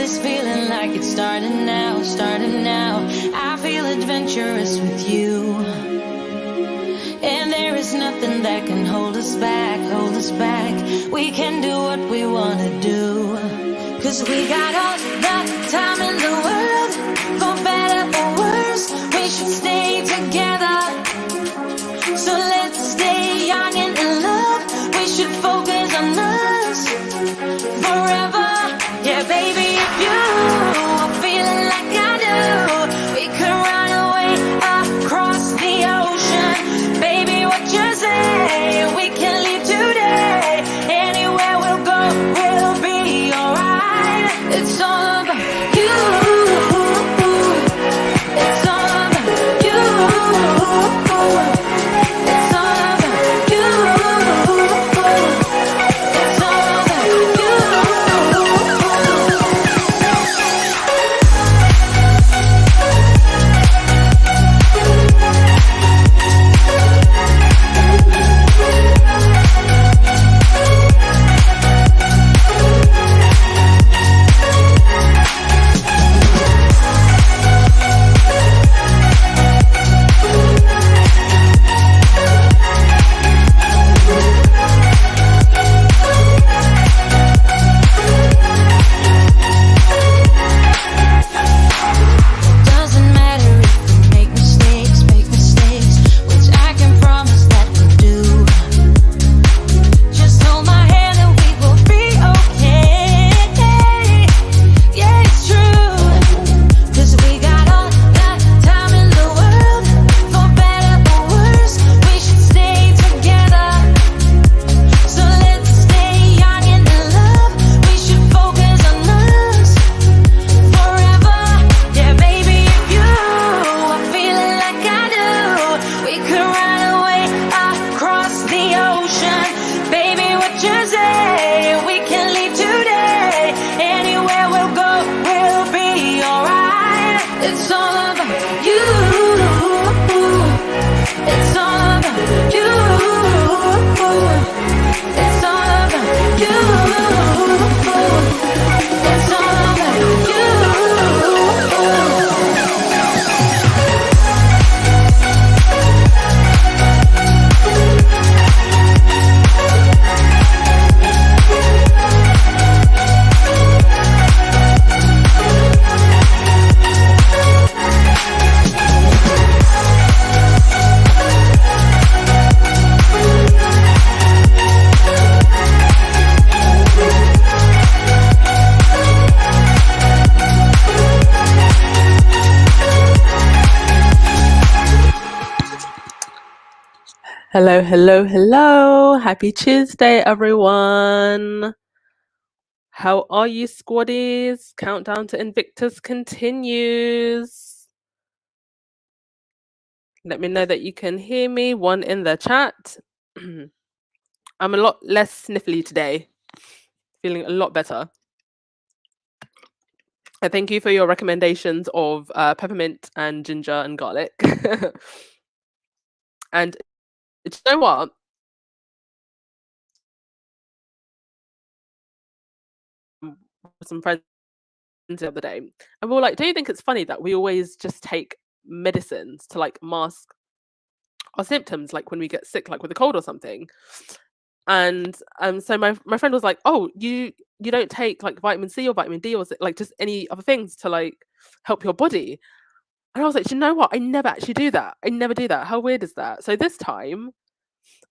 this feeling like it's starting now, starting now. I feel adventurous with you, and there is nothing that can hold us back, hold us back. We can do what we wanna do, 'cause we got all the time in the world. For better or worse, we should stay together. So let's stay young and in love. We should focus on us forever. Yeah, baby, if you are feeling like I do, we could run away across the ocean. Baby, what you say? We can leave today. Anywhere we'll go, we'll be alright. It's all about you. It's all about you. It's all about you. It's all about you. Doesn't matter if we make mistakes, which I can promise that we'll do. Just hold my hand and we will be okay. Yeah, it's true, 'cause we got all the time in the world. For better or worse, we should stay together. So let's stay young and in love. We should focus on us forever. Yeah, baby, if you are feeling like I do, we could run away across the ocean. Baby, what you say? We can leave today. Anywhere we'll go, we'll be alright. It's all about you. It's all about you. It's all about you. It's all about you. Hello, hello, hello. Happy Tuesday, everyone. How are you, squaddies? Countdown to Invictus continues. Let me know that you can hear me. One in the chat. I'm a lot less sniffly today. Feeling a lot better. And thank you for your recommendations of peppermint and ginger and garlic. And you know what? Some friends the other day, and we were like, do you think it's funny that we always just take medicines to like mask our symptoms, like when we get sick, like with a cold or something? And so my friend was like, oh, you don't take like vitamin C or vitamin D or like just any other things to like help your body? And I was like, you know what, I never actually do that. I never do that. How weird is that? So this time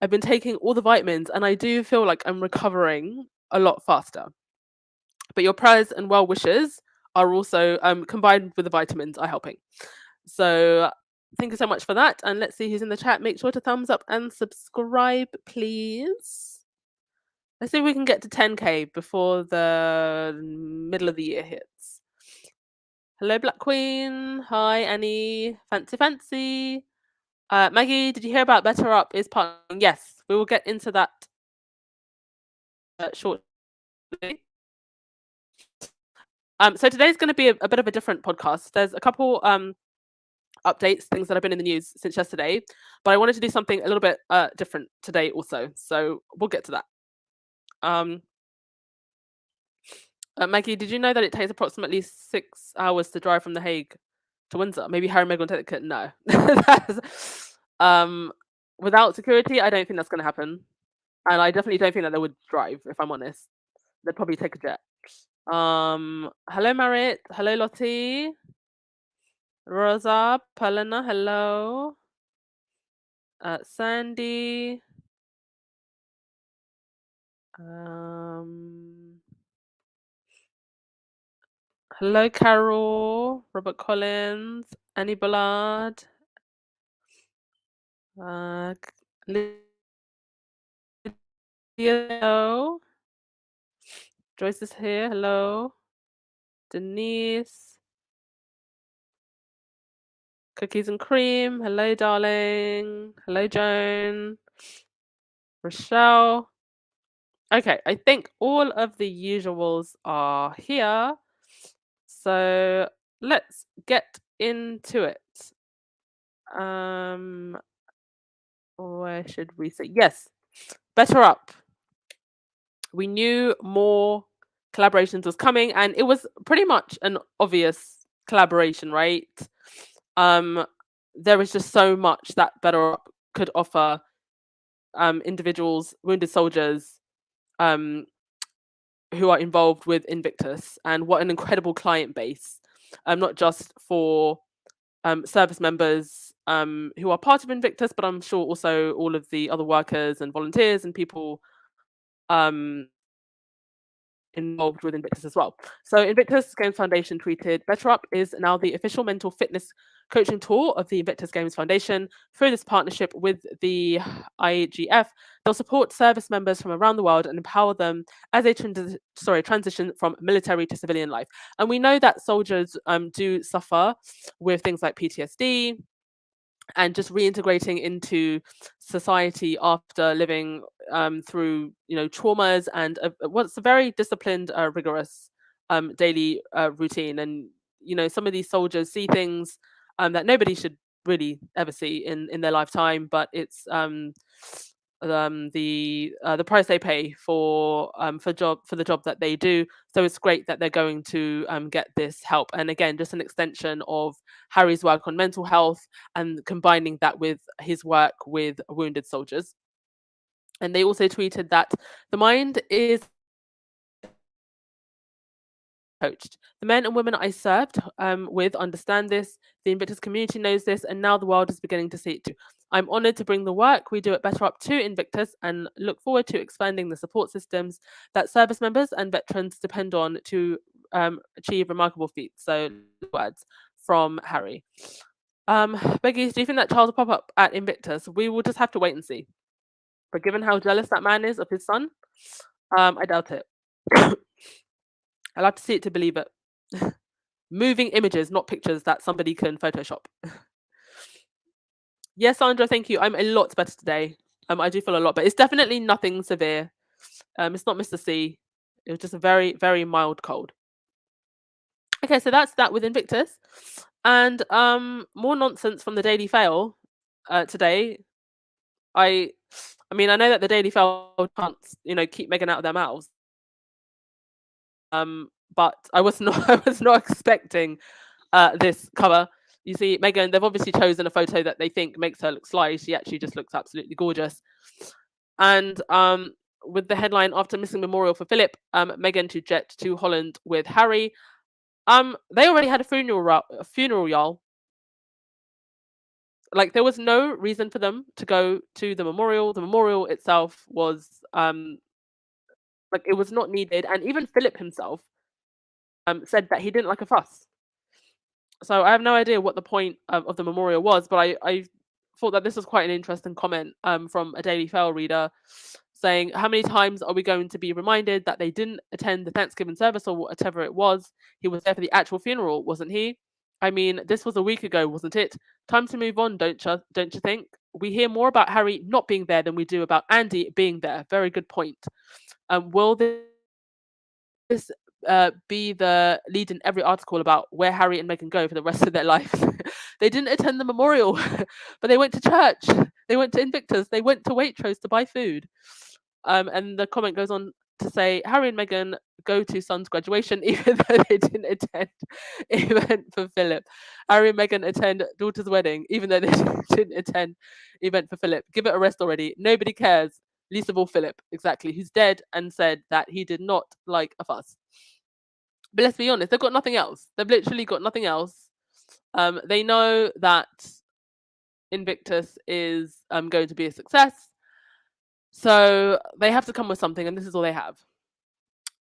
I've been taking all the vitamins and I do feel like I'm recovering a lot faster. But your prayers and well wishes are also combined with the vitamins are helping. So thank you so much for that. And let's see who's in the chat. Make sure to thumbs up and subscribe, please. Let's see if we can get to 10K before the middle of the year hits. Hello, Black Queen. Hi, Annie. Fancy. Maggie, did you hear about BetterUp is partnering? Yes, we will get into that shortly. So today's going to be a bit of a different podcast. There's a couple updates, things that have been in the news since yesterday, but I wanted to do something a little bit different today also. So we'll get to that. Maggie, did you know that it takes approximately 6 hours to drive from The Hague to Windsor? Maybe Harry and Meghan will take the kit. No. um, without security, I don't think that's going to happen. And I definitely don't think that they would drive, if I'm honest. They'd probably take a jet. Hello, Marit. Hello, Lottie. Rosa, Palina, hello. Sandy. Hello, Carol. Robert Collins. Annie Bullard. Hello. Joyce is here. Hello. Denise. Cookies and cream. Hello, darling. Hello, Joan. Rochelle. Okay, I think all of the usuals are here. So let's get into it. Where should we say? Yes, BetterUp. We knew more collaborations was coming, and it was pretty much an obvious collaboration, right? There is just so much that BetterUp could offer individuals, wounded soldiers, who are involved with Invictus, and what an incredible client base, not just for service members who are part of Invictus, but I'm sure also all of the other workers and volunteers and people involved with Invictus as well. So Invictus Games Foundation tweeted, BetterUp is now the official mental fitness coaching tool of the Invictus Games Foundation. Through this partnership with the IGF, they'll support service members from around the world and empower them as they transition from military to civilian life. And we know that soldiers do suffer with things like PTSD, and just reintegrating into society after living through traumas and what's a very disciplined, rigorous daily routine. And some of these soldiers see things that nobody should really ever see in their lifetime, but it's the price they pay for the job that they do. So it's great that they're going to get this help. And again, just an extension of Harry's work on mental health and combining that with his work with wounded soldiers. And they also tweeted that the mind is coached. The men and women I served with understand this. The Invictus community knows this, and now the world is beginning to see it too. I'm honoured to bring the work we do at BetterUp to Invictus and look forward to expanding the support systems that service members and veterans depend on to achieve remarkable feats. So, words from Harry. Becky, do you think that Charles will pop up at Invictus? We will just have to wait and see. But given how jealous that man is of his son, I doubt it. I'll have to see it to believe it. Moving images, not pictures that somebody can Photoshop. Yes, Sandra, thank you. I'm a lot better today. I do feel a lot better. It's definitely nothing severe. It's not Mr. C. It was just a very, very mild cold. Okay, so that's that with Invictus. And more nonsense from the Daily Fail today. I mean, I know that the Daily Fail can't, keep Meghan out of their mouths. But I was not expecting this cover. You see, Meghan, they've obviously chosen a photo that they think makes her look sly. She actually just looks absolutely gorgeous. And with the headline, after missing memorial for Philip, Meghan to jet to Holland with Harry. They already had a funeral, y'all. Like, there was no reason for them to go to the memorial. The memorial itself was it was not needed. And even Philip himself said that he didn't like a fuss. So I have no idea what the point of the memorial was, but I thought that this was quite an interesting comment from a Daily Fail reader saying, how many times are we going to be reminded that they didn't attend the Thanksgiving service or whatever it was? He was there for the actual funeral, wasn't he? I mean, this was a week ago, wasn't it? Time to move on, don't you think? We hear more about Harry not being there than we do about Andy being there. Very good point. Will this be the lead in every article about where Harry and Meghan go for the rest of their lives? They didn't attend the memorial, but they went to church. They went to Invictus. They went to Waitrose to buy food. And the comment goes on, to say Harry and Meghan go to son's graduation, even though they didn't attend event for Philip. Harry and Meghan attend daughter's wedding, even though they didn't attend event for Philip. Give it a rest already. Nobody cares. Least of all Philip, exactly, who's dead and said that he did not like a fuss. But let's be honest, they've got nothing else. They've literally got nothing else. They know that Invictus is going to be a success. So they have to come with something, and this is all they have.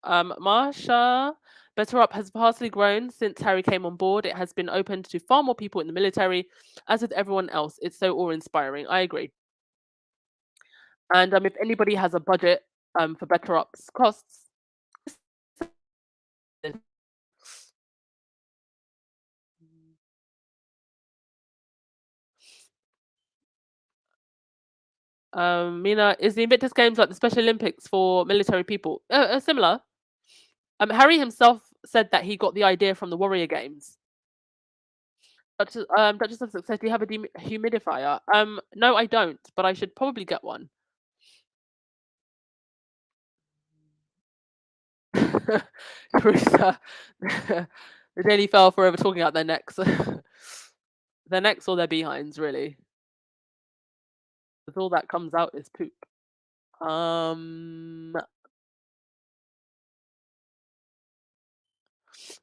Marsha, BetterUp has vastly grown since Harry came on board. It has been opened to far more people in the military. As with everyone else, it's so awe-inspiring. I agree. And if anybody has a budget for BetterUp's costs, Mina, is the Invictus Games like the Special Olympics for military people? Similar. Harry himself said that he got the idea from the Warrior Games. Duchess of Success, do you have a humidifier? No, I don't, but I should probably get one. Teresa, the Daily Fell forever talking out their necks. Their necks or their behinds, really. Because all that comes out is poop.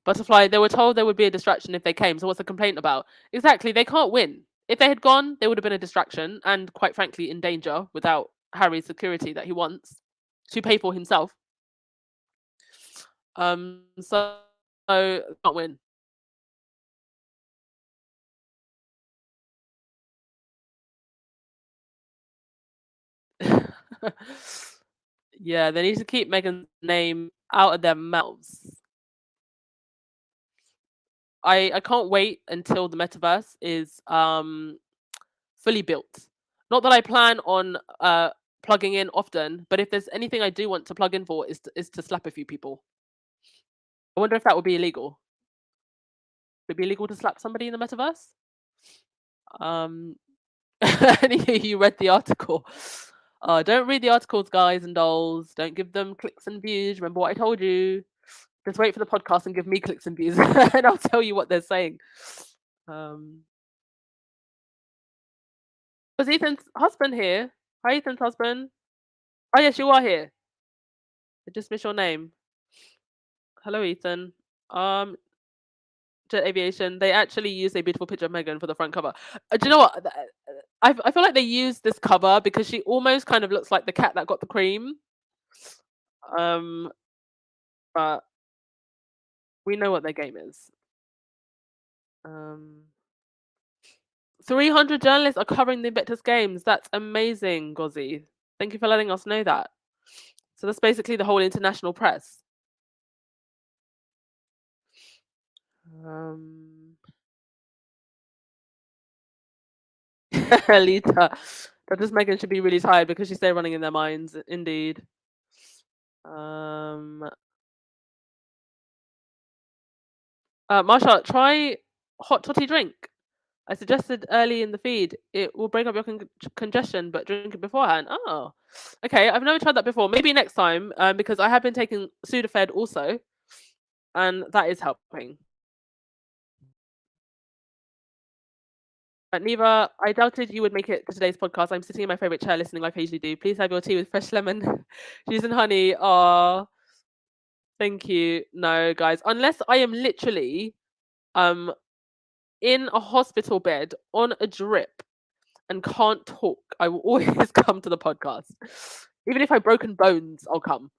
Butterfly, they were told there would be a distraction if they came, so what's the complaint about? Exactly, they can't win. If they had gone, they would have been a distraction and, quite frankly, in danger without Harry's security that he wants to pay for himself. So can't win. Yeah, they need to keep Meghan's name out of their mouths. I can't wait until the metaverse is fully built. Not that I plan on plugging in often, but if there's anything I do want to plug in for is to slap a few people. I wonder if that would be illegal. Would it be illegal to slap somebody in the metaverse? You read the article. Don't read the articles, guys and dolls. Don't give them clicks and views. Remember what I told you. Just wait for the podcast and give me clicks and views, and I'll tell you what they're saying. Was Ethan's husband here? Hi, Ethan's husband. Oh, yes, you are here. I just missed your name. Hello, Ethan. Jet Aviation. They actually used a beautiful picture of Meghan for the front cover. Do you know what? I feel like they used this cover because she almost kind of looks like the cat that got the cream. But we know what their game is. 300 journalists are covering the Invictus Games. That's amazing, Gozzy. Thank you for letting us know that. So that's basically the whole international press. Lita. Duchess Meghan should be really tired because she's still running in their minds. Indeed. Marsha, try hot toddy drink. I suggested early in the feed. It will break up your congestion, but drink it beforehand. Oh, okay. I've never tried that before. Maybe next time, because I have been taking Sudafed also, and that is helping. Neva, I doubted you would make it to today's podcast. I'm sitting in my favorite chair listening like I usually do. Please have your tea with fresh lemon juice and honey. Oh, thank you. No, guys, unless I am literally in a hospital bed on a drip and can't talk, I will always come to the podcast. Even if I've broken bones, I'll come.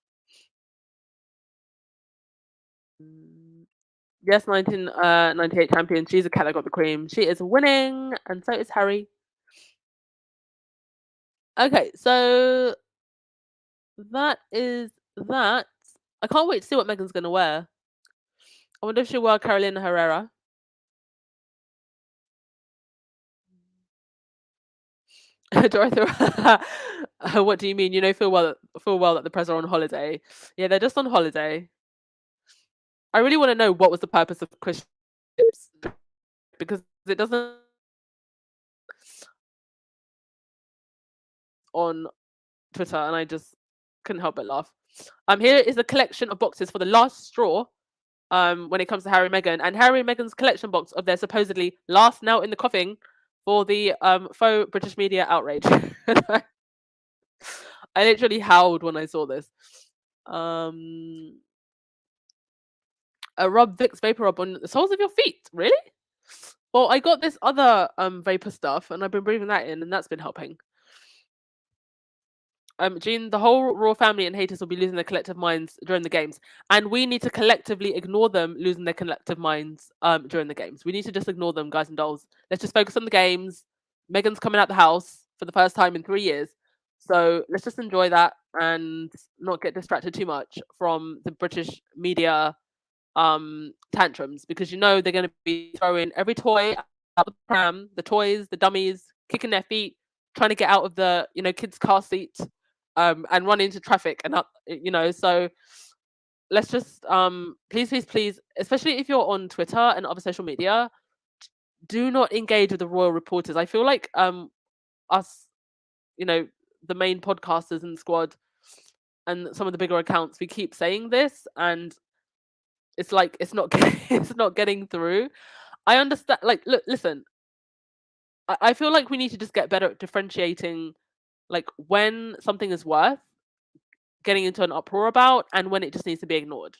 Yes, 1998 champion. She's a cat that got the cream. She is winning, and so is Harry. Okay, so that is that. I can't wait to see what Meghan's gonna wear. I wonder if she'll wear Carolina Herrera. Dorothy, what do you mean? You know full well that the press are on holiday. Yeah, they're just on holiday. I really want to know what was the purpose of Chris because it doesn't on Twitter, and I just couldn't help but laugh. Here is a collection of boxes for the last straw. When it comes to Harry and Meghan, and Harry and Meghan's collection box of their supposedly last nail in the coffin for the faux British media outrage. I literally howled when I saw this. Rub Vicks Vapor Rub on the soles of your feet. Really? Well, I got this other vapor stuff, and I've been breathing that in, and that's been helping. Jean, the whole royal family and haters will be losing their collective minds during the games, and we need to collectively ignore them losing their collective minds during the games. We need to just ignore them, guys and dolls. Let's just focus on the games. Meghan's coming out the house for the first time in 3 years, so let's just enjoy that and not get distracted too much from the British media tantrums, because you know they're going to be throwing every toy out the pram, the toys, the dummies, kicking their feet, trying to get out of the kids' car seat, and run into traffic and up, so let's just please, especially if you're on Twitter and other social media, do not engage with the royal reporters. I feel like us, the main podcasters and squad and some of the bigger accounts, we keep saying this, and it's like it's not it's not getting through. I understand, like, look, listen, I feel like we need to just get better at differentiating, like, when something is worth getting into an uproar about and when it just needs to be ignored.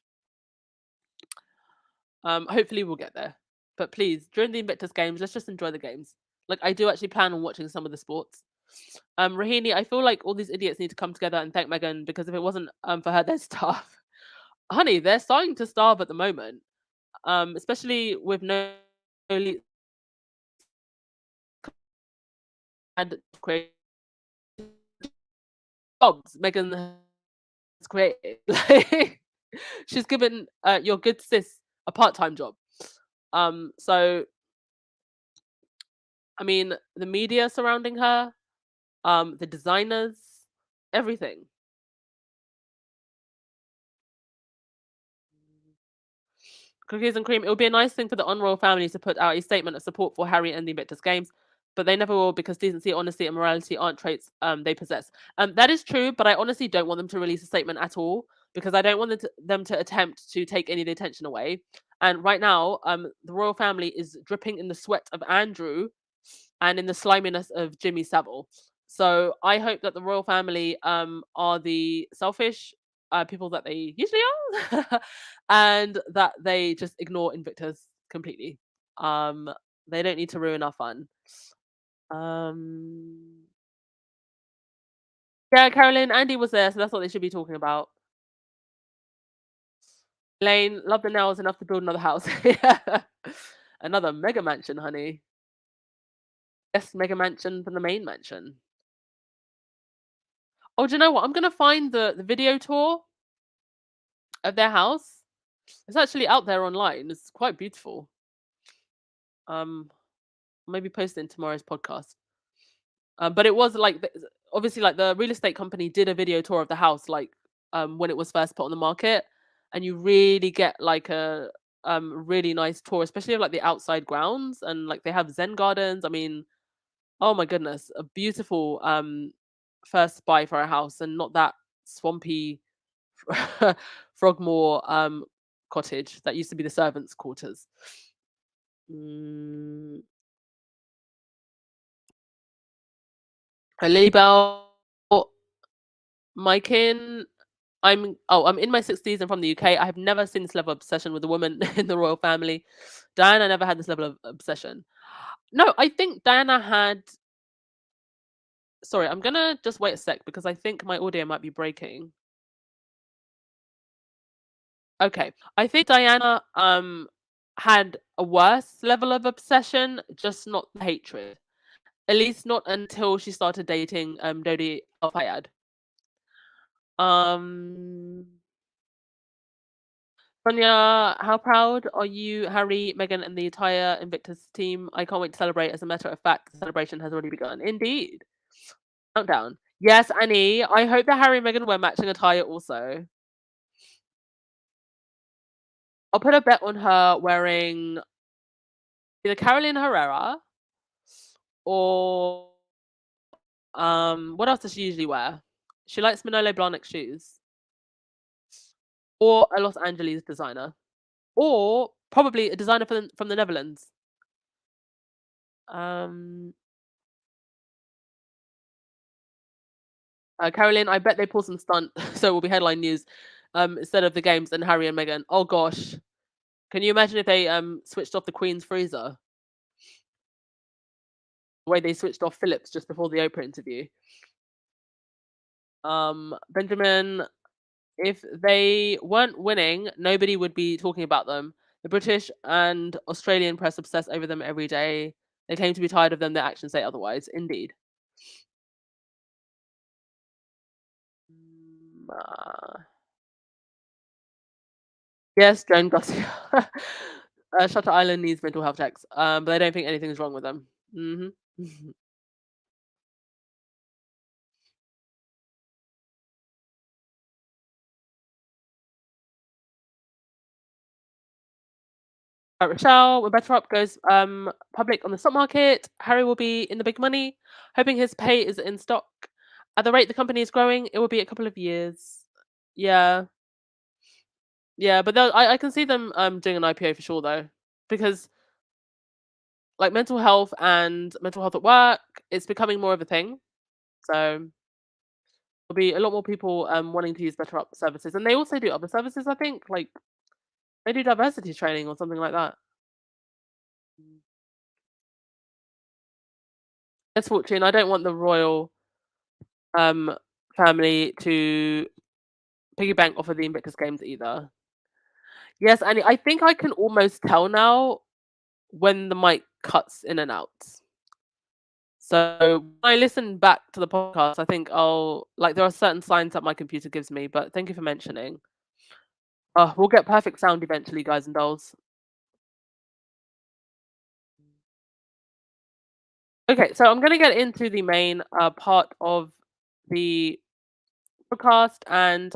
Hopefully we'll get there. But please, during the Invictus games, let's just enjoy the games. Like, I do actually plan on watching some of the sports. Rahini, I feel like all these idiots need to come together and thank Meghan, because if it wasn't for her, they'd starve. Honey, they're starting to starve at the moment. Especially with no and create jobs Meghan has created. Like, she's given your good sis a part-time job. So I mean, the media surrounding her, the designers, everything. Cookies and cream. It would be a nice thing for the Unroyal family to put out a statement of support for Harry and the Invictus Games, but they never will, because decency, honesty, and morality aren't traits they possess. That is true, but I honestly don't want them to release a statement at all, because I don't want them to attempt to take any of the attention away. And right now, the royal family is dripping in the sweat of Andrew and in the sliminess of Jimmy Savile. So I hope that the royal family are the selfish people that they usually are, and that they just ignore Invictus completely. They don't need to ruin our fun. Um, yeah, Carolyn, Andy was there, so that's what they should be talking about. Lane, love the nails enough to build another house. Yeah. Another mega mansion, honey. Yes, mega mansion from the main mansion. Oh, do you know what? I'm gonna find the video tour of their house. It's actually out there online. It's quite beautiful. Maybe post it in tomorrow's podcast. But it was like obviously, like, the real estate company did a video tour of the house, like, when it was first put on the market, and you really get like a really nice tour, especially of like the outside grounds, and like they have Zen gardens. I mean, oh my goodness, a beautiful first buy for a house, and not that swampy Frogmore cottage that used to be the servants' quarters. Mm, Lily Bell, Mykin. I'm in my 60s and from the UK. I have never seen this level of obsession with a woman in the royal family. Diana never had this level of obsession. No, I think Diana had. Sorry, I'm gonna just wait a sec, because I think my audio might be breaking. Okay, I think Diana had a worse level of obsession, just not the hatred. At least not until she started dating Dodi Al Fayed. Um, Sonia, how proud are you, Harry, Meghan, and the entire Invictus team? I can't wait to celebrate. As a matter of fact, the celebration has already begun. Indeed. Countdown. Yes, Annie. I hope that Harry and Meghan wear matching attire also. I'll put a bet on her wearing either Carolyn Herrera or what else does she usually wear? She likes Manolo Blahnik shoes or a Los Angeles designer or probably a designer from the Netherlands. Um, Caroline, I bet they pull some stunt, so it will be headline news instead of the games and Harry and Meghan. Oh gosh, can you imagine if they switched off the Queen's freezer? The way they switched off Phillips just before the Oprah interview. Benjamin, if they weren't winning, nobody would be talking about them. The British and Australian press obsess over them every day. They claim to be tired of them. Their actions say otherwise. Indeed. Yes, Joan Garcia. Shutter Island needs mental health checks, but I don't think anything's wrong with them. Hmm. Rochelle, when BetterUp goes public on the stock market, Harry will be in the big money, hoping his pay is in stock. At the rate the company is growing, it will be a couple of years. Yeah, yeah, but I can see them doing an IPO for sure though, because like mental health at work, it's becoming more of a thing. So there'll be a lot more people wanting to use BetterUp services, and they also do other services. I think like they do diversity training or something like that. Yes, Fortune. I don't want the royal um family to piggy bank off of the Invictus games either. Yes, and I think I can almost tell now when the mic cuts in and out. So when I listen back to the podcast, I think I'll like there are certain signs that my computer gives me, but thank you for mentioning. We'll get perfect sound eventually, guys and dolls. Okay, so I'm gonna get into the main part of the podcast, and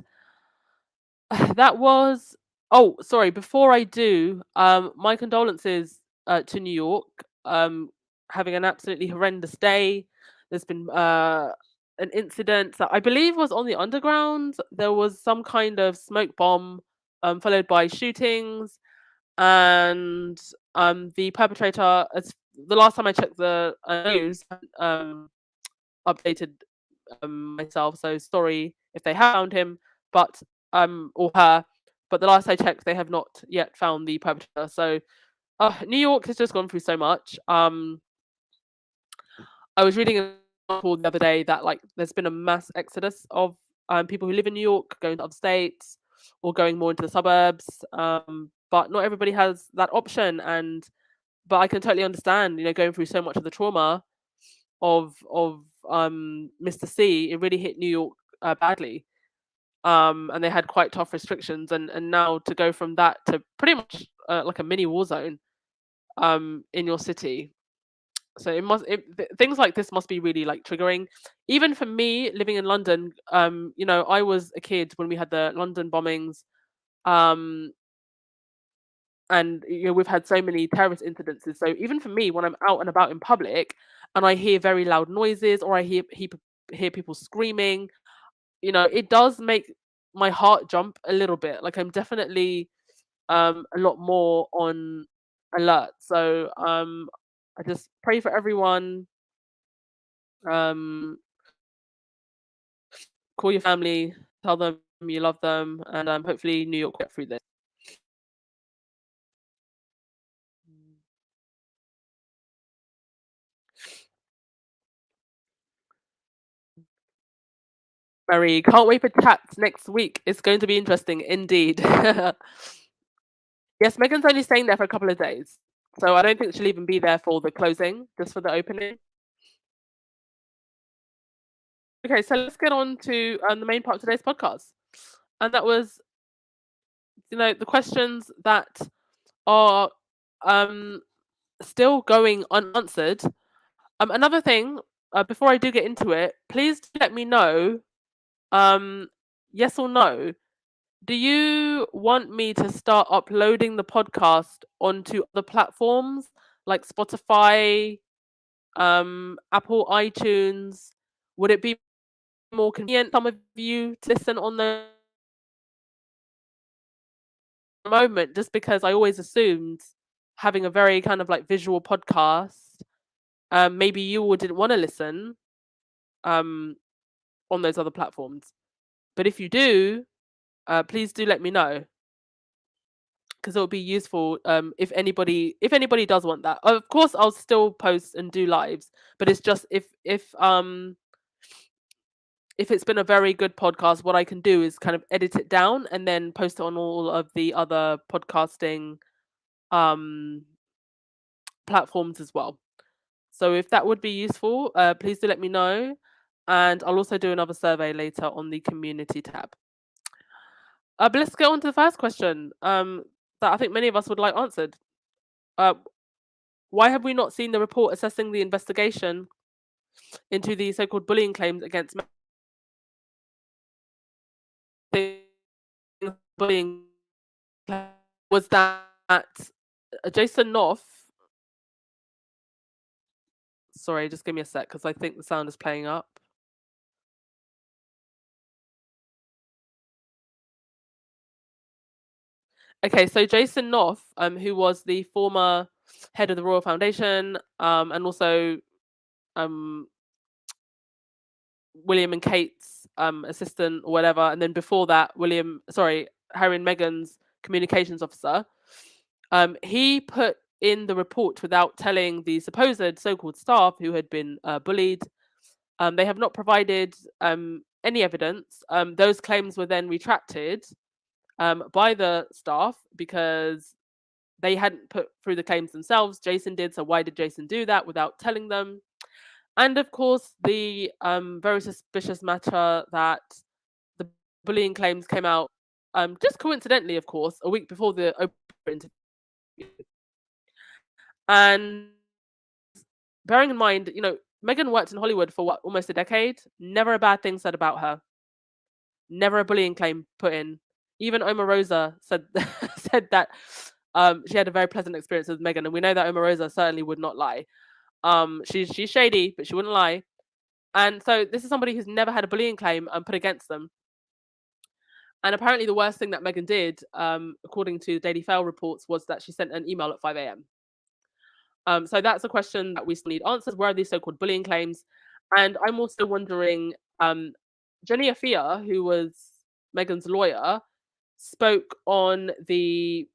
that was oh, sorry, before I do, my condolences to New York. Having an absolutely horrendous day. There's been an incident that I believe was on the underground. There was some kind of smoke bomb, followed by shootings, and the perpetrator, as the last time I checked the news, updated myself. So sorry if they have found him, but or her. But the last I checked, they have not yet found the perpetrator. So New York has just gone through so much. I was reading an article the other day that like there's been a mass exodus of people who live in New York going to other states or going more into the suburbs. But not everybody has that option, and but I can totally understand, going through so much of the trauma of Mr. C. It really hit New York badly, and they had quite tough restrictions, and now to go from that to pretty much like a mini war zone in your city. So things like this must be really like triggering, even for me living in London. I was a kid when we had the London bombings, um, and we've had so many terrorist incidences. So even for me, when I'm out and about in public and I hear very loud noises or I hear people screaming, it does make my heart jump a little bit. Like I'm definitely a lot more on alert. So I just pray for everyone. Um, call your family, tell them you love them, and hopefully New York will get through this. Mary, can't wait for chats next week. It's going to be interesting indeed. Yes, Megan's only staying there for a couple of days. So I don't think she'll even be there for the closing, just for the opening. Okay, so let's get on to the main part of today's podcast. And that was, the questions that are still going unanswered. Another thing, before I do get into it, please let me know, yes or no. Do you want me to start uploading the podcast onto other platforms like Spotify, Apple iTunes? Would it be more convenient some of you to listen on the moment, just because I always assumed having a very kind of like visual podcast, maybe you all didn't want to listen um, on those other platforms. But if you do, please do let me know, because it would be useful if anybody does want that. Of course, I'll still post and do lives, but it's just if it's been a very good podcast, what I can do is kind of edit it down and then post it on all of the other podcasting um platforms as well. So if that would be useful, please do let me know. And I'll also do another survey later on the community tab. But let's get on to the first question that I think many of us would like answered. Uh, why have we not seen the report assessing the investigation into the so-called bullying claims against bullying? Was that Jason Knopf? Sorry, just give me a sec because I think the sound is playing up. Okay, so Jason Knopf, who was the former head of the Royal Foundation, and also um, William and Kate's assistant or whatever, and then before that, Harry and Meghan's communications officer. He put in the report without telling the supposed so-called staff who had been bullied. They have not provided any evidence. Those claims were then retracted by the staff because they hadn't put through the claims themselves. Jason did. So why did Jason do that without telling them? And of course, the very suspicious matter that the bullying claims came out just coincidentally, of course, a week before the Oprah interview. And bearing in mind, Meghan worked in Hollywood for almost a decade. Never a bad thing said about her. Never a bullying claim put in. Even Omarosa said said that she had a very pleasant experience with Meghan, and we know that Omarosa certainly would not lie. She's shady, but she wouldn't lie. And so this is somebody who's never had a bullying claim put against them. And apparently the worst thing that Meghan did, according to Daily Fail reports, was that she sent an email at 5 a.m. So that's a question that we still need answers. Where are these so-called bullying claims? And I'm also wondering, Jenny Afia, who was Meghan's lawyer, spoke on the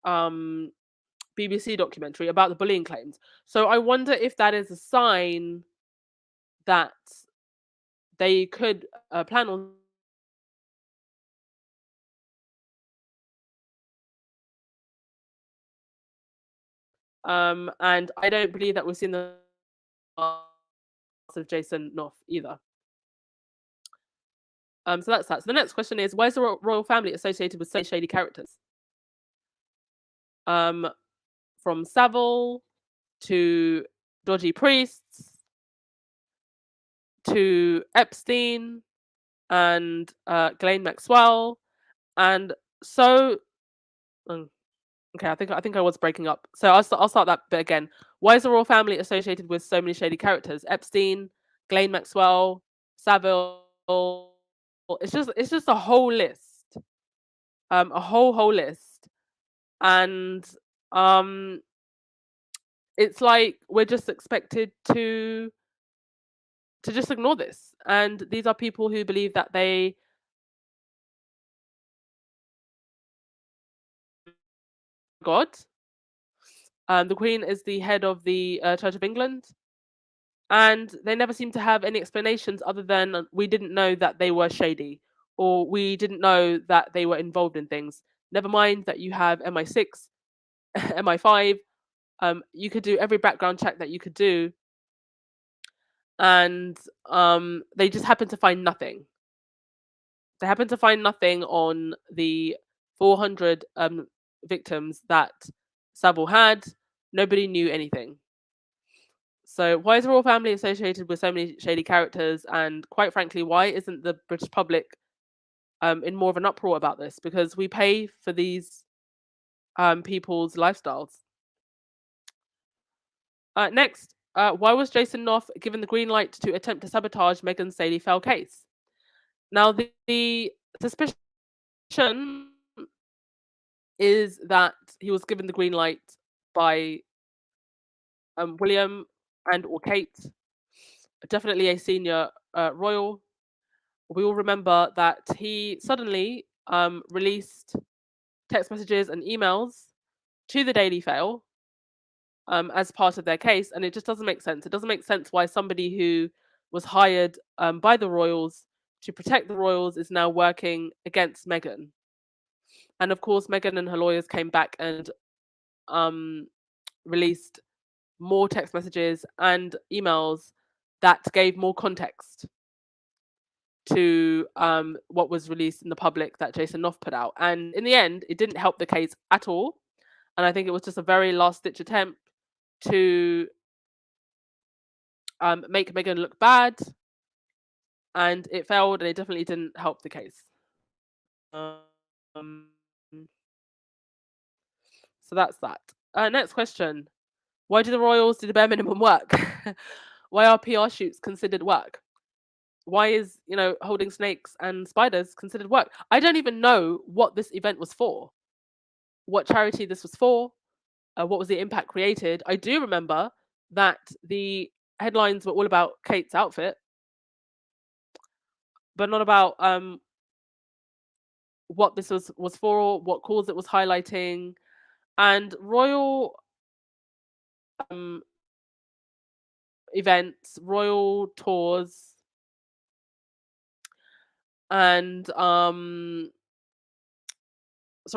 BBC documentary about the bullying claims. So I wonder if that is a sign that they could plan on. And I don't believe that we've seen the of Jason Knopf either. So that's that. So the next question is, why is the royal family associated with so many shady characters? From Savile to dodgy priests to Epstein and Ghislaine Maxwell, and so. Okay, I think I was breaking up. So I'll start that bit again. Why is the royal family associated with so many shady characters? Epstein, Ghislaine Maxwell, Savile. It's just a whole list. A whole list. And it's like we're just expected to just ignore this. And these are people who believe that they God. The Queen is the head of the Church of England, and they never seem to have any explanations other than we didn't know that they were shady, or we didn't know that they were involved in things. Never mind that you have MI6, MI5. You could do every background check that you could do, and they just happen to find nothing. They happen to find nothing on the 400 victims that Savile had. Nobody knew anything. So why is the royal family associated with so many shady characters? And quite frankly, why isn't the British public in more of an uproar about this? Because we pay for these people's lifestyles. Next, Why was Jason Knopf given the green light to attempt to sabotage Meghan's Daily Fail case? Now, the suspicion is that he was given the green light by William and or Kate, definitely a senior royal. We all remember that he suddenly released text messages and emails to the Daily Fail as part of their case, and it just doesn't make sense. It doesn't make sense why somebody who was hired by the royals to protect the royals is now working against Meghan. And of course, Meghan and her lawyers came back and released more text messages and emails that gave more context to what was released in the public that Jason Knopf put out. And in the end, it didn't help the case at all. And I think it was just a very last-ditch attempt to make Meghan look bad. And it failed, and it definitely didn't help the case. Um, so that's that. Next question. Why do the royals do the bare minimum work? Why are PR shoots considered work? Why is, holding snakes and spiders considered work? I don't even know what this event was for, what charity this was for, what was the impact created. I do remember that the headlines were all about Kate's outfit, but not about what this was for, what cause it was highlighting. And royal events, royal tours, and sorry,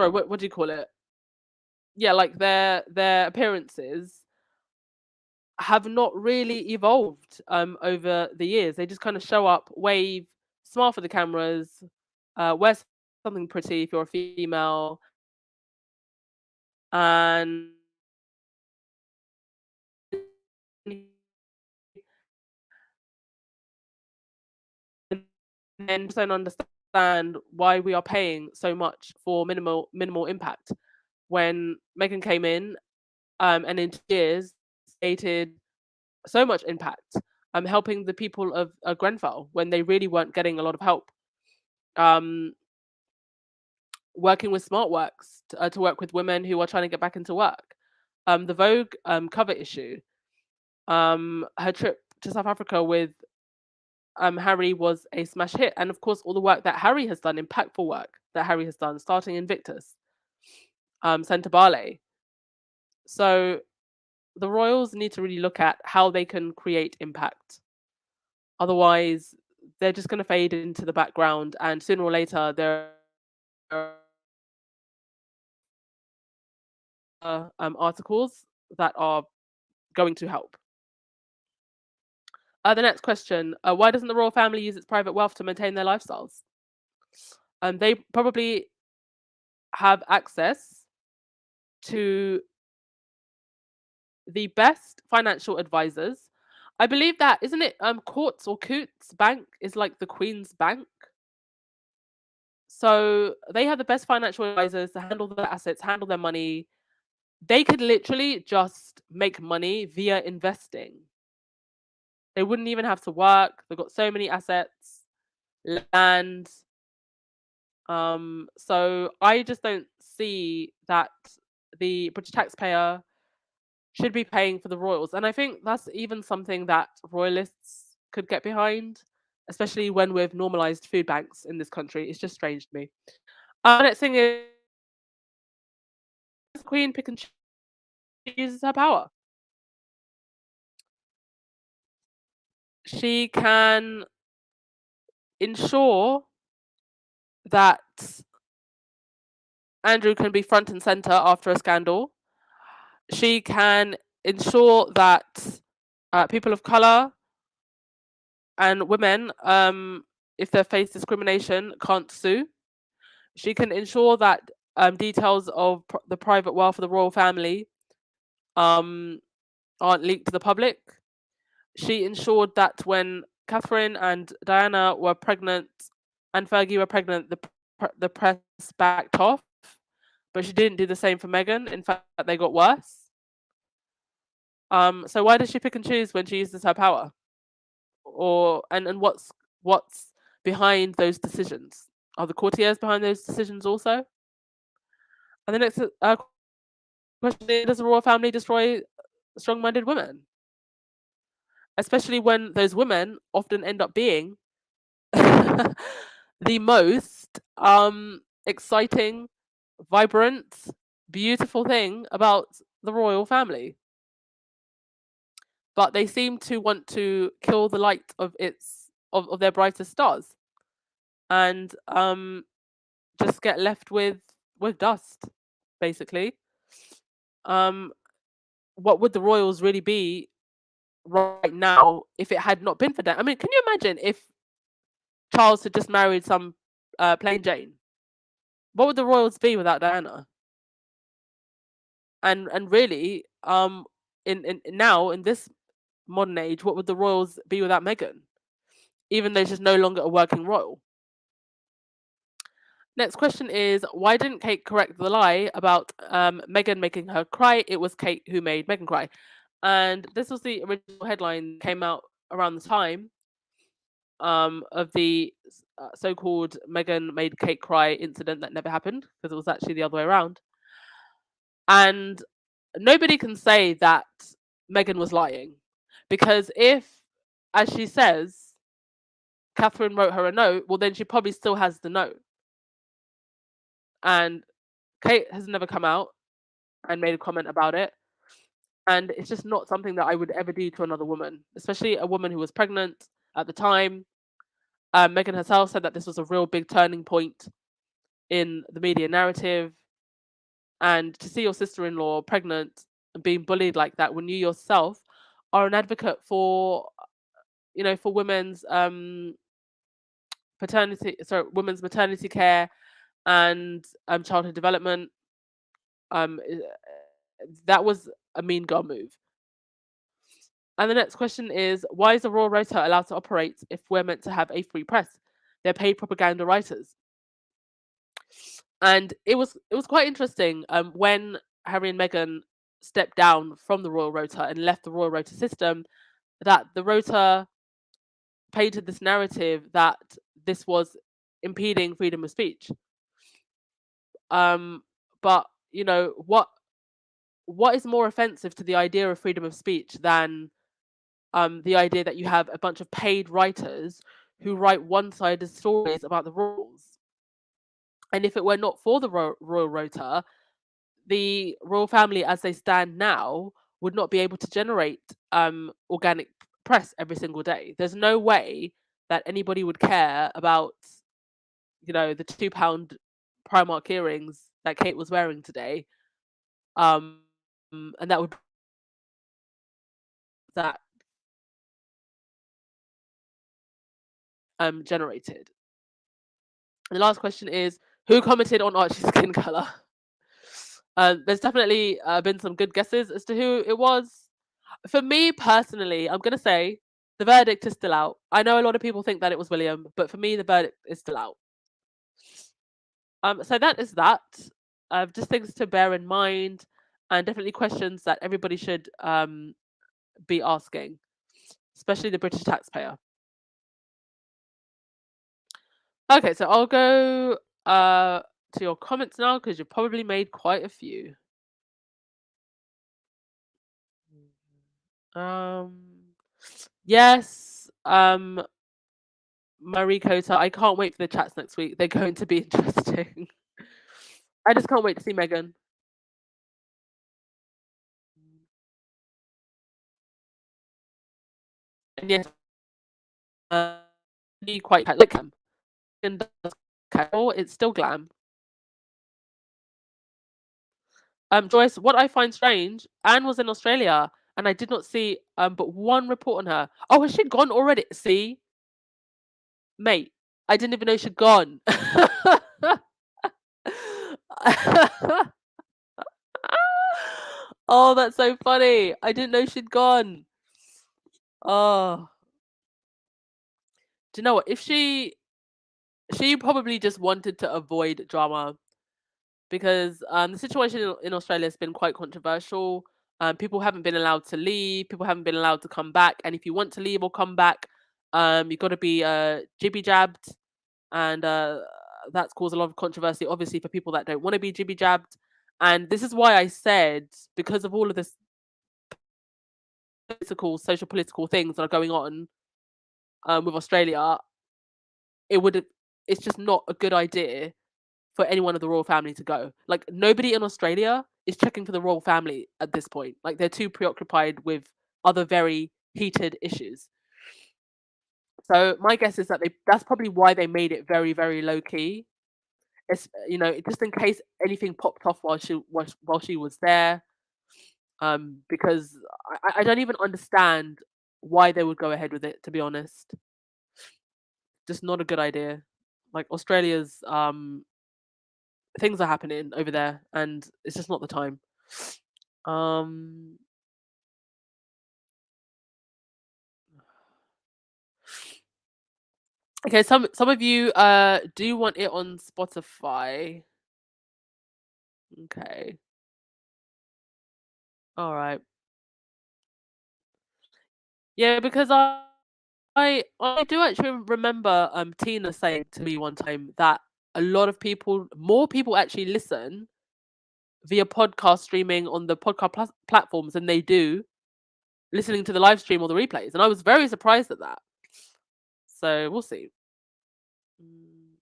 what do you call it? Yeah, like their appearances have not really evolved over the years. They just kind of show up, wave, smile for the cameras, wear something pretty if you're a female, and then just don't understand why we are paying so much for minimal impact. When Meghan came in, and in 2 years created so much impact, helping the people of Grenfell when they really weren't getting a lot of help. Working with SmartWorks to work with women who are trying to get back into work. The Vogue cover issue. Her trip to South Africa with Harry was a smash hit, and of course all the work that Harry has done, impactful work that Harry has done, starting Invictus, Centre Ballet. So the royals need to really look at how they can create impact. Otherwise, they're just going to fade into the background, and sooner or later, there are articles that are going to help. The next question: why doesn't the royal family use its private wealth to maintain their lifestyles? They probably have access to the best financial advisors. I believe that, isn't it? Courts or Coots Bank is like the Queen's bank. So they have the best financial advisors to handle their assets, handle their money. They could literally just make money via investing. They wouldn't even have to work. They've got so many assets, land. So I just don't see that the British taxpayer should be paying for the royals. And I think that's even something that royalists could get behind, especially when we've normalized food banks in this country. It's just strange to me. Next thing is, the Queen pick and chooses her power. She can ensure that Andrew can be front and center after a scandal. She can ensure that people of color and women, if they face discrimination, can't sue. She can ensure that details of the private wealth of the royal family aren't leaked to the public. She ensured that when Catherine and Diana were pregnant and Fergie were pregnant, the press backed off. But she didn't do the same for Meghan. In fact, they got worse. So why does she pick and choose when she uses her power? Or and what's behind those decisions? Are the courtiers behind those decisions also? And the next question is, does the royal family destroy strong-minded women? Especially when those women often end up being the most exciting, vibrant, beautiful thing about the royal family. But they seem to want to kill the light of their brightest stars and just get left with dust, basically. Um, what would the royals really be right now if it had not been for that? I mean, can you imagine if Charles had just married some plain Jane? What would the royals be without Diana? And really, in now in this modern age, what would the royals be without Meghan? Even though she's no longer a working royal. Next question is, why didn't Kate correct the lie about Meghan making her cry? It was Kate who made Meghan cry. And this was the original headline that came out around the time of the so-called Meghan made Kate cry incident that never happened, because it was actually the other way around. And nobody can say that Meghan was lying, because if, as she says, Catherine wrote her a note, well, then she probably still has the note. And Kate has never come out and made a comment about it. And it's just not something that I would ever do to another woman, especially a woman who was pregnant at the time. Meghan herself said that this was a real big turning point in the media narrative. And to see your sister-in-law pregnant and being bullied like that when you yourself are an advocate for, for women's women's maternity care and childhood development, that was a mean girl move. And the next question is, why is the Royal Rota allowed to operate if we're meant to have a free press? They're paid propaganda writers. And it was quite interesting when Harry and Meghan stepped down from the Royal Rota and left the Royal Rota system, that the Rota painted this narrative that this was impeding freedom of speech. But what is more offensive to the idea of freedom of speech than the idea that you have a bunch of paid writers who write one-sided stories about the royals? And if it were not for the Royal Rota, the royal family as they stand now would not be able to generate organic press every single day. There's no way that anybody would care about, the £2 Primark earrings that Kate was wearing today. And that would that generated. And the last question is, who commented on Archie's skin color? There's definitely been some good guesses as to who it was. For me personally, I'm going to say the verdict is still out. I know a lot of people think that it was William, but for me, the verdict is still out. So that is that. Just things to bear in mind, and definitely questions that everybody should be asking, especially the British taxpayer. Okay, so I'll go to your comments now, because you've probably made quite a few. Yes, Marie Cota, I can't wait for the chats next week. They're going to be interesting. I just can't wait to see Meghan. And yes, quite like glam. It's still glam. Joyce, what I find strange, Anne was in Australia and I did not see but one report on her. Oh, has she gone already? See? Mate, I didn't even know she'd gone. Oh, that's so funny. I didn't know she'd gone. Oh. Do you know what? If she probably just wanted to avoid drama, because the situation in Australia has been quite controversial. People haven't been allowed to leave. People haven't been allowed to come back. And if you want to leave or come back, you've got to be jibby jabbed, and that's caused a lot of controversy, obviously, for people that don't want to be jibby jabbed. And this is why I said, because of all of this social political things that are going on with Australia, it would it's just not a good idea for anyone of the royal family to go. Like, nobody in Australia is checking for the royal family at this point. Like, they're too preoccupied with other very heated issues. So my guess is that that's probably why they made it very, very low key. It's, just in case anything popped off while she was there. Because I don't even understand why they would go ahead with it, to be honest. Just not a good idea. Like, Australia's things are happening over there, and it's just not the time. Um, okay, some of you do want it on Spotify. Okay, all right. Yeah, because I do actually remember Tina saying to me one time that more people actually listen via podcast streaming on the podcast platforms than they do listening to the live stream or the replays, and I was very surprised at that. So we'll see. Mm.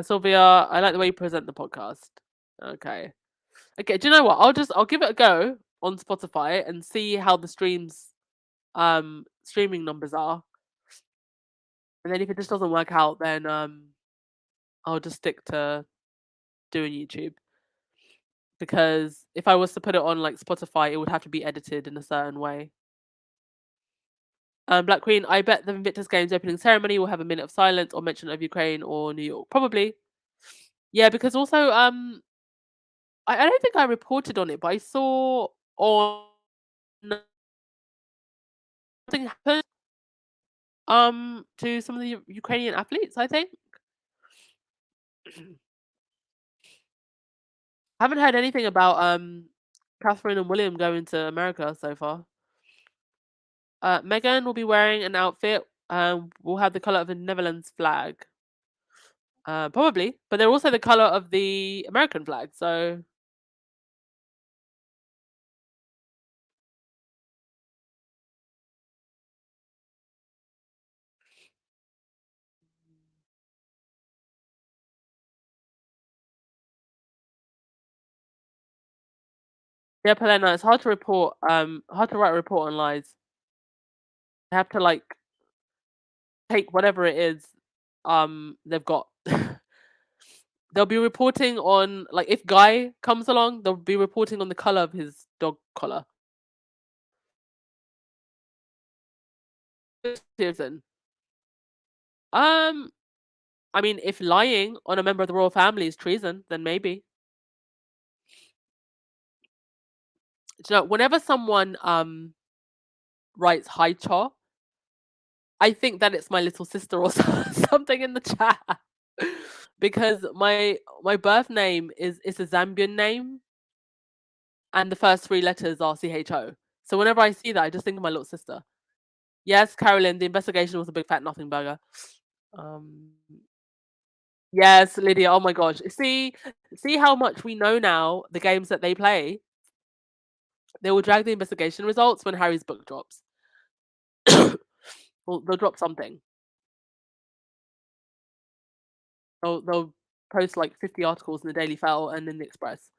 Sylvia, I like the way you present the podcast. Okay. Okay, do you know what? I'll give it a go on Spotify and see how the streaming numbers are. And then if it just doesn't work out, then I'll just stick to doing YouTube. Because if I was to put it on like Spotify, it would have to be edited in a certain way. Black Queen, I bet the Invictus Games opening ceremony will have a minute of silence or mention of Ukraine or New York. Probably. Yeah, because also I don't think I reported on it, but I saw on something happened to some of the Ukrainian athletes, I think. I haven't heard anything about Catherine and William going to America so far. Meghan will be wearing an outfit will have the color of the Netherlands flag. Probably, but they're also the color of the American flag, so yeah, Helena, it's hard to write a report on lies. They have to like take whatever it is they've got. They'll be reporting on, like, if Guy comes along, they'll be reporting on the color of his dog collar. Susan. Um, I mean, if lying on a member of the royal family is treason, then maybe. Do you know, whenever someone writes hi Cho, I think that it's my little sister or something in the chat. Because my birth name is a Zambian name, and the first three letters are CHO. So whenever I see that, I just think of my little sister. Yes, Carolyn, the investigation was a big fat nothing burger. Um, yes, Lydia. Oh my gosh. See how much we know now, the games that they play. They will drag the investigation results when Harry's book drops. Well, they'll drop something. They'll post like 50 articles in the Daily Fell and in the Express.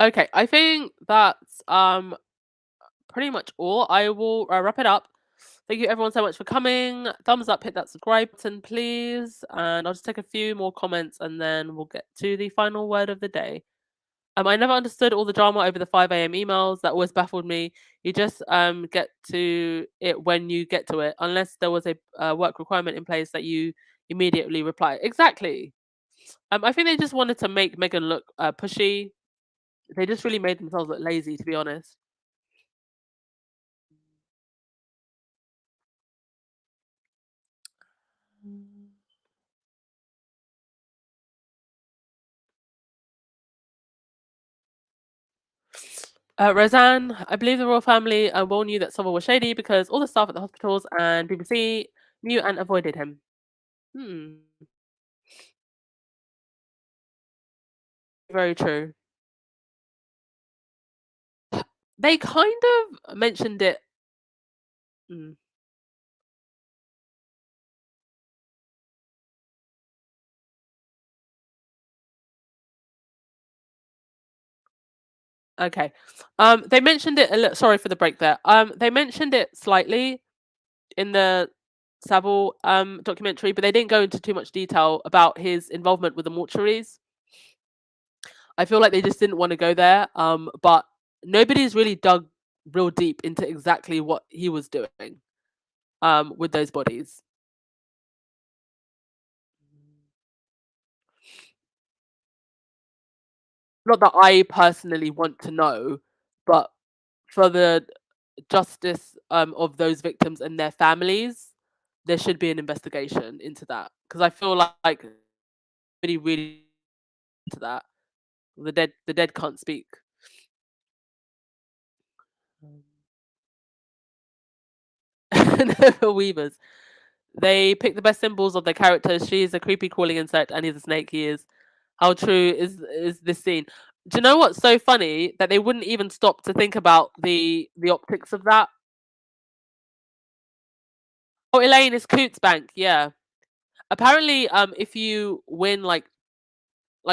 Okay, I think that's pretty much all. I will wrap it up. Thank you everyone so much for coming. Thumbs up, hit that subscribe button, please. And I'll just take a few more comments and then we'll get to the final word of the day. I never understood all the drama over the 5 a.m. emails. That always baffled me. You just get to it when you get to it, unless there was a work requirement in place that you immediately reply. Exactly. I think they just wanted to make Meghan look pushy. They just really made themselves look lazy, to be honest. Roseanne, I believe the royal family well knew that Sobel was shady because all the staff at the hospitals and BBC knew and avoided him. Hmm. Very true. They kind of mentioned it. Mm, okay. They mentioned it a little. Sorry for the break there. They mentioned it slightly in the Savile documentary, but they didn't go into too much detail about his involvement with the mortuaries. I feel like they just didn't want to go there. But nobody's really dug real deep into exactly what he was doing with those bodies. Not that I personally want to know, but for the justice of those victims and their families, there should be an investigation into that because I feel like really into that. The dead can't speak. No, Weavers. They pick the best symbols of their characters. She's a creepy crawling insect, and he's a snake. He is. How true is this scene? Do you know what's so funny that they wouldn't even stop to think about the optics of that? Oh, Elaine is Coots Bank. Yeah. Apparently, if you win like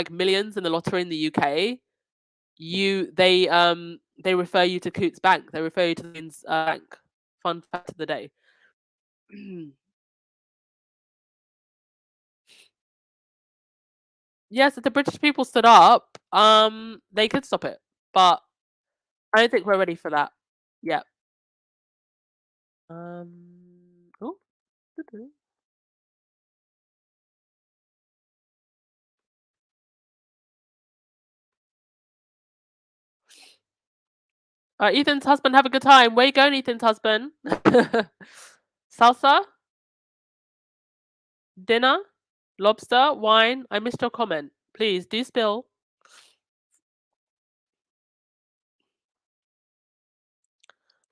millions in the lottery in the UK, they refer you to Coots Bank. They refer you to the Queen's bank. Fun fact of the day. Yes, if the British people stood up, they could stop it, but I don't think we're ready for that yet. Oh, Ethan's husband, have a good time. Where you going, Ethan's husband? Salsa, dinner, lobster, wine. I missed your comment. Please do spill.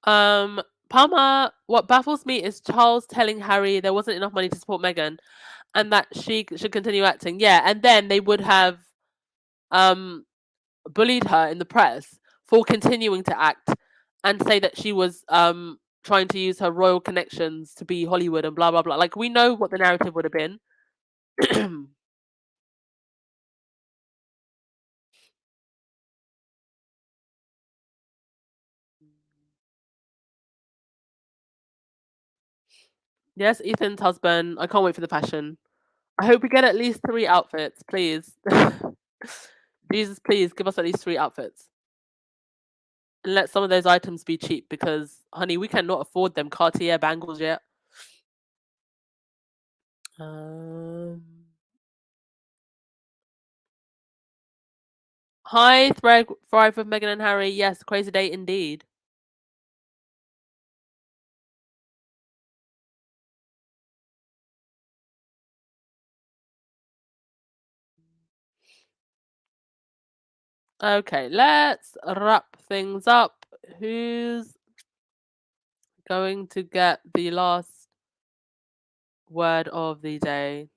Um, Palmer, what baffles me is Charles telling Harry there wasn't enough money to support Meghan and that she should continue acting. Yeah, and then they would have um bullied her in the press for continuing to act and say that she was trying to use her royal connections to be Hollywood and blah blah blah. Like we know what the narrative would have been. Yes, Ethan's husband. I can't wait for the fashion. I hope we get at least 3 outfits, please. Jesus, please give us at least 3 outfits. And let some of those items be cheap because, honey, we cannot afford them Cartier bangles yet. Um, Hi, Thrive with Meghan and Harry. Yes, crazy day indeed. Okay, let's wrap things up. Who's going to get the last word of the day?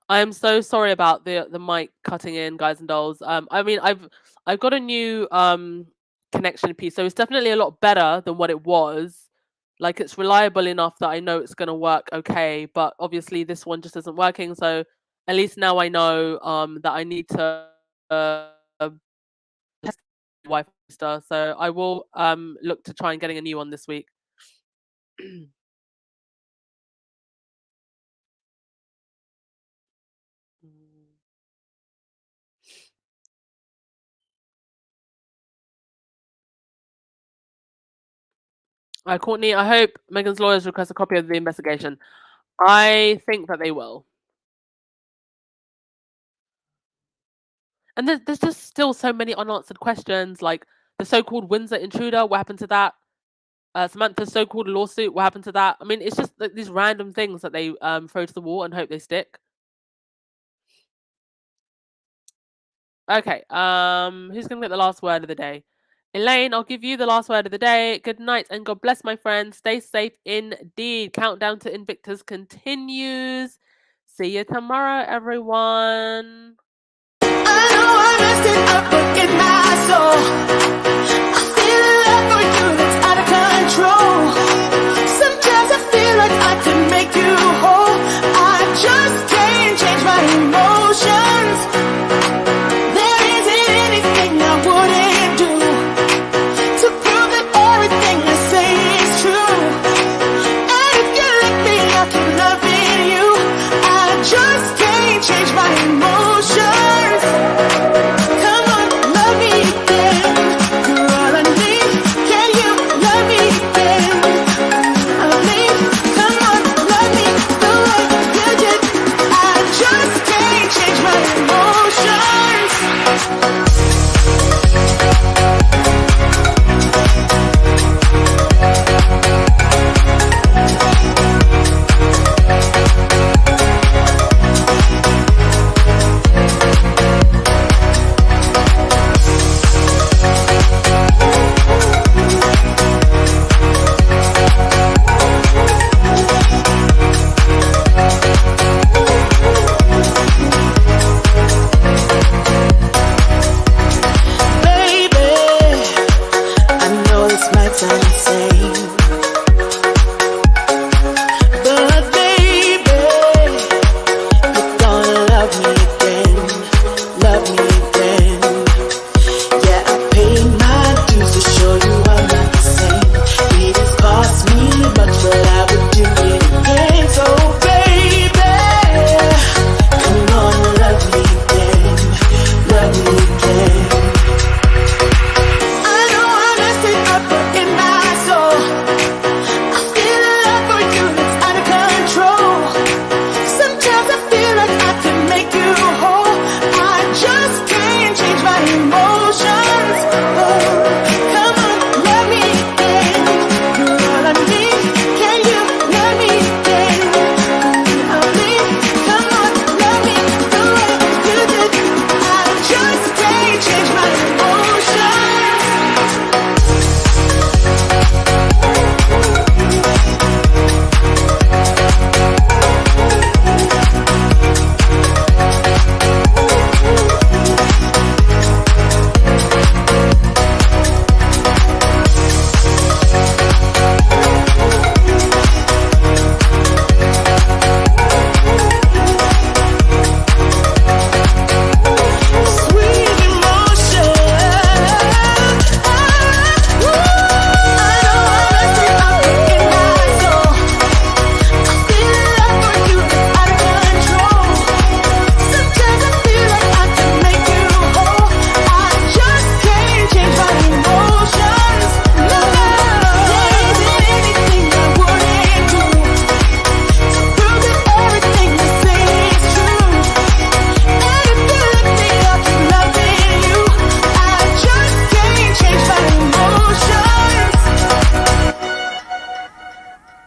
I am so sorry about the mic cutting in, guys and dolls. I mean, I've got a new connection piece, so it's definitely a lot better than what it was. Like it's reliable enough that I know it's gonna work okay, but obviously this one just isn't working. So at least now I know that I need to test the Wi-Fi stuff. So I will look to try and getting a new one this week. Courtney, I hope Megan's lawyers request a copy of the investigation. I think that they will. And there's just still so many unanswered questions, like the so-called Windsor intruder. What happened to that? Samantha's so-called lawsuit. What happened to that? I mean, it's just like, these random things that they throw to the wall and hope they stick. Okay. Who's gonna get the last word of the day? Elaine, I'll give you the last word of the day. Good night and God bless, my friends. Stay safe indeed. Countdown to Invictus continues. See you tomorrow, everyone. I know I messed it up, forget my soul. I feel a love for you that's out of control. Sometimes I feel like I can make you whole.